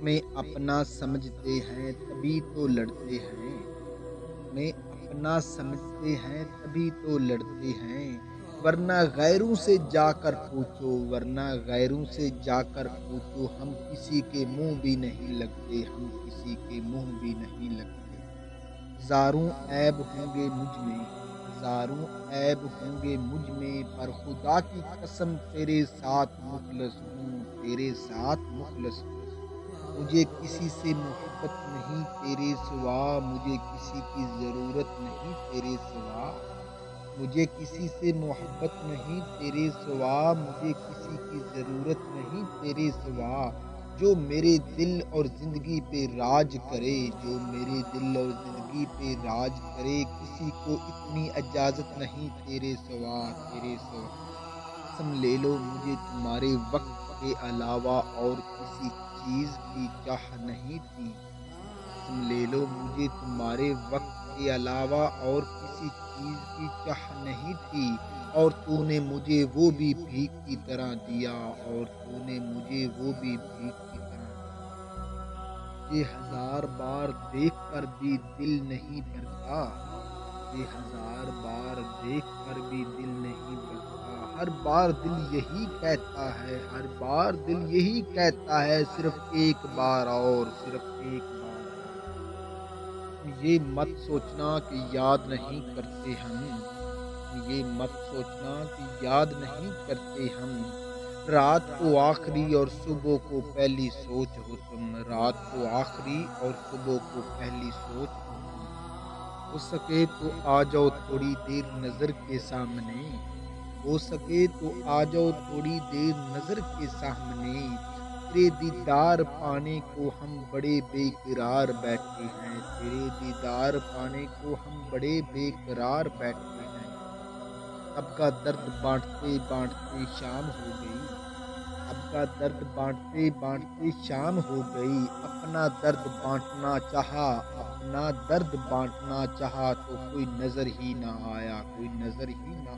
میں اپنا سمجھتے ہیں تبھی تو لڑتے ہیں، میں اپنا سمجھتے ہیں تبھی تو لڑتے ہیں، ورنہ غیروں سے جا کر پوچھو، ورنہ غیروں سے جا کر پوچھو، ہم کسی کے منہ بھی نہیں لگتے، ہم کسی کے منہ بھی نہیں لگتے۔ ہزاروں عیب ہوں گے مجھ میں، ہزاروں عیب ہوں گے مجھ میں، پر خدا کی قسم تیرے ساتھ مخلص ہوں، تیرے ساتھ مخلص ہوں۔ مجھے کسی سے محبت نہیں تیرے سوا، مجھے کسی کی ضرورت نہیں تیرے سوا، مجھے کسی سے محبت نہیں تیرے سوا، مجھے کسی کی ضرورت نہیں تیرے سوا۔ جو میرے دل اور زندگی پہ راج کرے، جو میرے دل اور زندگی پہ راج کرے، کسی کو اتنی اجازت نہیں تیرے سوا، تیرے سوا۔ قسم لے لو مجھے تمہارے وقت کے علاوہ اور کسی چیز کی چاہ نہیں تھی، قسم لے لو مجھے تمہارے وقت کے علاوہ اور کسی چیز کی چاہ نہیں تھی، اور تو نے مجھے وہ بھی بھیک کی طرح دیا، اور تو نے مجھے وہ بھی بھیک کی طرح دیا۔ مجھے ہزار بار دیکھ کر بھی دل نہیں بھرتا، مجھے ہزار بار دیکھ کر بھی دل نہیں بھرتا، ہر بار دل یہی کہتا ہے، ہر بار دل یہی کہتا ہے، صرف ایک بار اور، صرف ایک بار اور۔ تم یہ مت سوچنا کہ یاد نہیں کرتے ہم، تم یہ مت سوچنا کہ یاد نہیں کرتے ہم، رات کو آخری اور صبح کو پہلی سوچ ہو تم، رات کو آخری اور صبح کو پہلی سوچ ہو تم۔ ہو سکے تو آ جاؤ تھوڑی دیر نظر کے سامنے، ہو سکے تو آ جاؤ تھوڑی دیر نظر کے سامنے، تیرے دیدار پانے کو ہم بڑے بے قرار بیٹھے ہیں، تیرے دیدار پانے کو ہم بڑے بے قرار بیٹھے ہیں۔ سب کا درد بانٹتے بانٹتے شام ہو گئی، سب کا درد بانٹتے بانٹتے شام ہو گئی، اپنا درد بانٹنا چاہا، اپنا درد بانٹنا چاہا تو کوئی نظر ہی نہ آیا، کوئی نظر ہی نہ